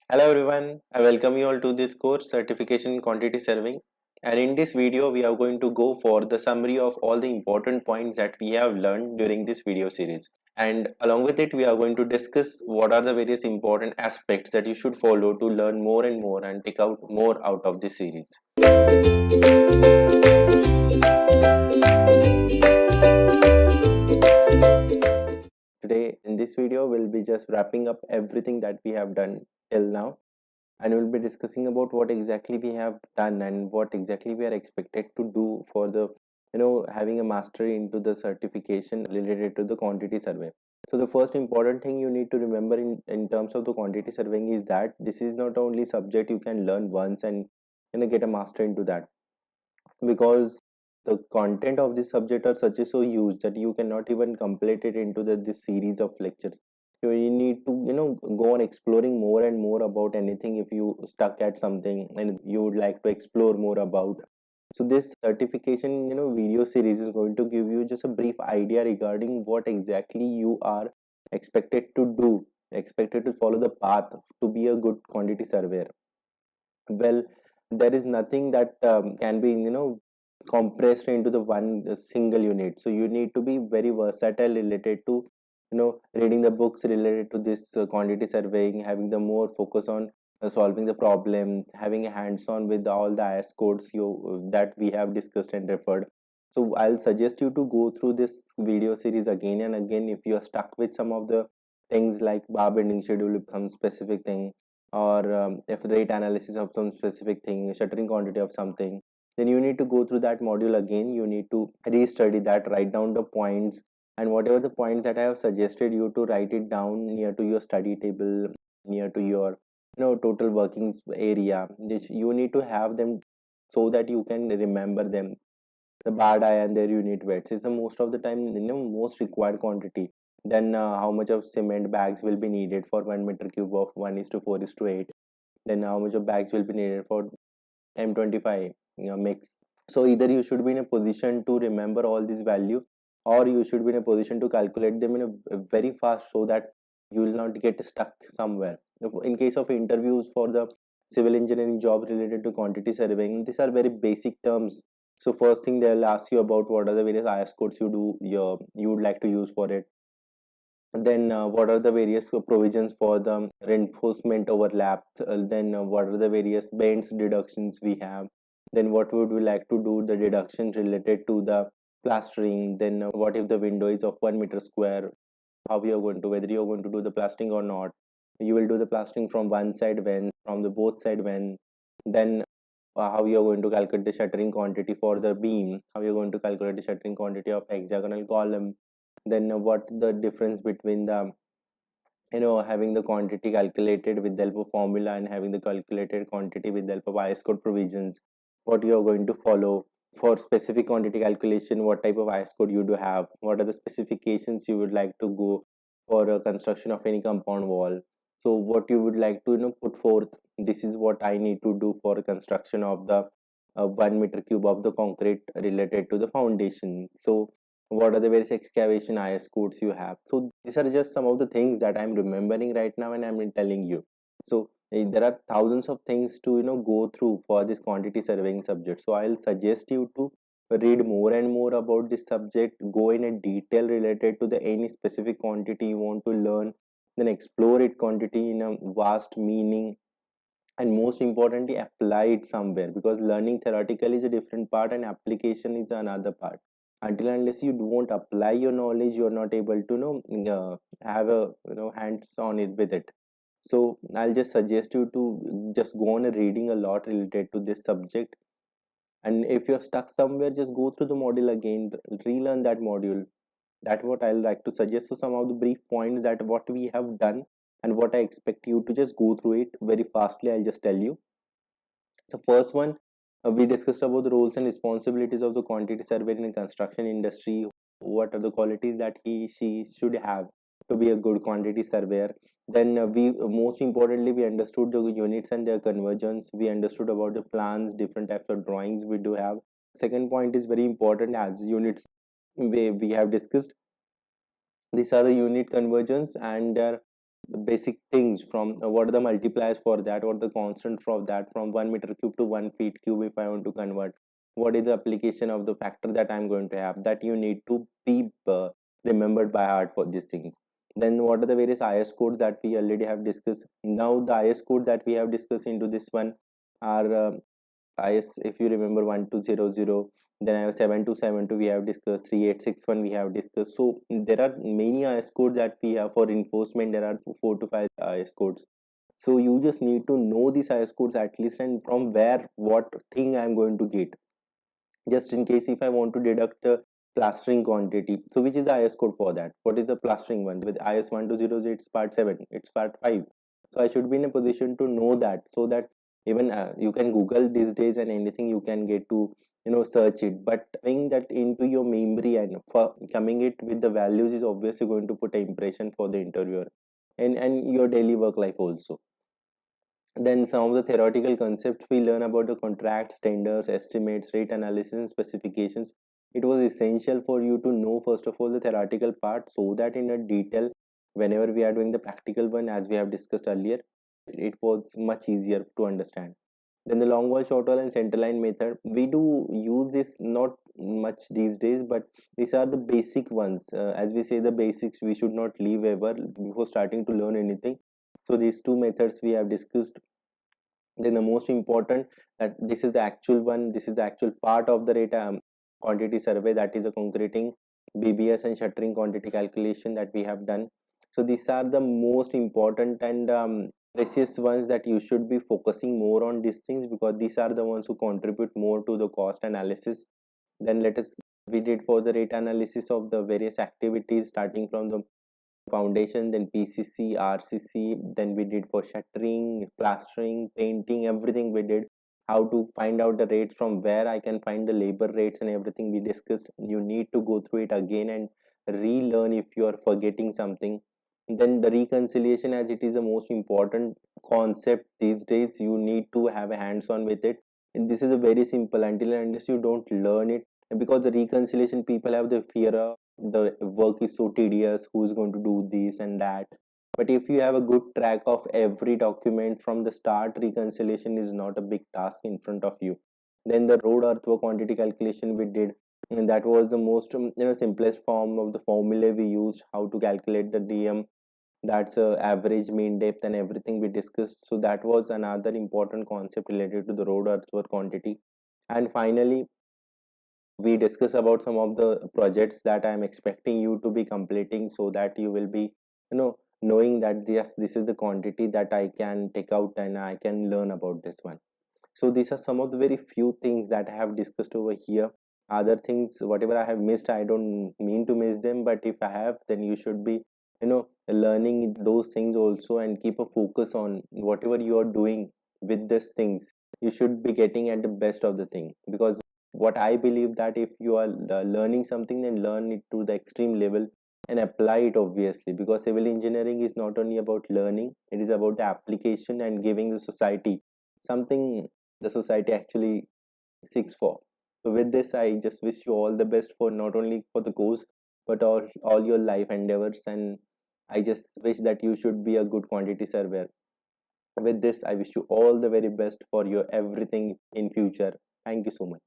Hello everyone, I welcome you all to this course Certification in Quantity Surveying, and in this video we are going to go for the summary of all the important points that we have learned during this video series, and along with it we are going to discuss what are the various important aspects that you should follow to learn more and more and take out more out of this series. Today in this video we'll be just wrapping up everything that we have done till now, and we'll be discussing about what exactly we have done and what exactly we are expected to do for the having a mastery into the certification related to the quantity survey. So the first important thing you need to remember in terms of the quantity surveying is that this is not only subject you can learn once and get a master into that, because the content of this subject are such so huge that you cannot even complete it into this series of lectures. You need to go on exploring more and more about anything if you stuck at something and you would like to explore more about. So this certification video series is going to give you just a brief idea regarding what exactly you are expected to do, expected to follow the path to be a good quantity surveyor. Well, there is nothing that can be compressed into the one single unit. So you need to be very versatile related to reading the books related to this quantity surveying, having the more focus on solving the problem, having a hands-on with all the IS codes that we have discussed and referred. So I'll suggest you to go through this video series again and again if you are stuck with some of the things like bar bending schedule, some specific thing, or if rate analysis of some specific thing, shuttering quantity of something, then you need to go through that module again. You need to restudy that, write down the points, and whatever the points that I have suggested you to write it down near to your study table, near to your total workings area. You need to have them so that you can remember them. The bad eye and their unit weights is the most of the time most required quantity. Then how much of cement bags will be needed for 1 meter cube of 1 is to 4 is to 8. Then how much of bags will be needed for M25 mix. So either you should be in a position to remember all these value, or you should be in a position to calculate them in a very fast so that you will not get stuck somewhere. In case of interviews for the civil engineering job related to quantity surveying, these are very basic terms. So first thing they'll ask you about what are the various IS codes you would like to use for it. Then what are the various provisions for the reinforcement overlap. Then what are the various bends deductions we have. Then what would we like to do the deductions related to the plastering. Then what if the window is of 1 meter square, how we are going to, whether you are going to do the plastering or not. You will do the plastering from one side when, from the both side when. Then how you are going to calculate the shuttering quantity for the beam, how you are going to calculate the shuttering quantity of hexagonal column. Then what the difference between the having the quantity calculated with the help of formula and having the calculated quantity with the help of IS code provisions, what you are going to follow for specific quantity calculation, what type of IS code you do have, what are the specifications you would like to go for a construction of any compound wall. So what you would like to put forth, this is what I need to do for construction of the 1 meter cube of the concrete related to the foundation. So what are the various excavation IS codes you have. So these are just some of the things that I'm remembering right now and I'm telling you. So there are thousands of things to go through for this quantity surveying subject. So I'll suggest you to read more and more about this subject, go in a detail related to the any specific quantity you want to learn, then explore it quantity in a vast meaning, and most importantly apply it somewhere, because learning theoretical is a different part and application is another part. Until unless you don't apply your knowledge, you're not able to have a hands on it with it. So I'll just suggest you to just go on reading a lot related to this subject, and if you're stuck somewhere, just go through the module again, relearn that module. That's what I'll like to suggest. So some of the brief points that what we have done and what I expect you to just go through it very fastly, I'll just tell you. The first one, we discussed about the roles and responsibilities of the quantity surveyor in construction industry. What are the qualities that she should have to be a good quantity surveyor. Then we most importantly we understood the units and their conversions. We understood about the plans, different types of drawings we do have. Second point is very important, as units we have discussed. These are the unit conversions and their basic things from what are the multipliers for that, what are the constant for that, from 1 meter cube to 1 feet cube if I want to convert, what is the application of the factor that I'm going to have, that you need to be remembered by heart for these things. Then what are the various IS codes that we already have discussed. Now the IS code that we have discussed into this one are IS, if you remember, 1200. Then I have 7272 we have discussed, 3861 we have discussed. So there are many IS codes that we have for enforcement. There are 4 to 5 IS codes. So you just need to know these IS codes at least, and from where what thing I'm going to get. Just in case if I want to deduct the plastering quantity, so which is the IS code for that? What is the plastering one? With IS 1200, it's part 7, it's part 5. So I should be in a position to know that, so that even you can Google these days and anything you can get to, search it. But having that into your memory and for coming it with the values is obviously going to put an impression for the interviewer, and your daily work life also. Then some of the theoretical concepts we learn about the contracts, tenders, estimates, rate analysis, and specifications. It was essential for you to know first of all the theoretical part, so that in a detail, whenever we are doing the practical one, as we have discussed earlier, it was much easier to understand. Then the long wall, short wall, and center line method. We do use this not much these days, but these are the basic ones. As we say, the basics we should not leave ever before starting to learn anything. So these two methods we have discussed. Then the most important, that this is the actual one, this is the actual part of the rate quantity survey, that is a concreting, BBS, and shuttering quantity calculation that we have done. So these are the most important and precious ones that you should be focusing more on these things, because these are the ones who contribute more to the cost analysis. Then let us, we did for the rate analysis of the various activities, starting from the foundation, then PCC, RCC, then we did for shuttering, plastering, painting, everything we did. How to find out the rates, from where I can find the labor rates, and everything we discussed. You need to go through it again and relearn if you are forgetting something. Then the reconciliation, as it is the most important concept these days, you need to have a hands-on with it. And this is a very simple, until and unless you don't learn it. And because the reconciliation, people have the fear of the work is so tedious, who's going to do this and that. But if you have a good track of every document from the start, reconciliation is not a big task in front of you. Then the road earthwork quantity calculation we did, and that was the most simplest form of the formula we used, how to calculate the DM, that's average mean depth and everything we discussed. So that was another important concept related to the road earthwork quantity. And finally, we discuss about some of the projects that I am expecting you to be completing, so that you will be, knowing that yes, this is the quantity that I can take out and I can learn about this one. So these are some of the very few things that I have discussed over here. Other things, whatever I have missed, I don't mean to miss them, but if I have, then you should be, learning those things also, and keep a focus on whatever you are doing with these things. You should be getting at the best of the thing, because what I believe, that if you are learning something, then learn it to the extreme level and apply it, obviously, because civil engineering is not only about learning, it is about the application and giving the society something the society actually seeks for. So with this, I just wish you all the best for not only for the course, but all your life endeavors, and I just wish that you should be a good quantity surveyor. With this, I wish you all the very best for your everything in future. Thank you so much.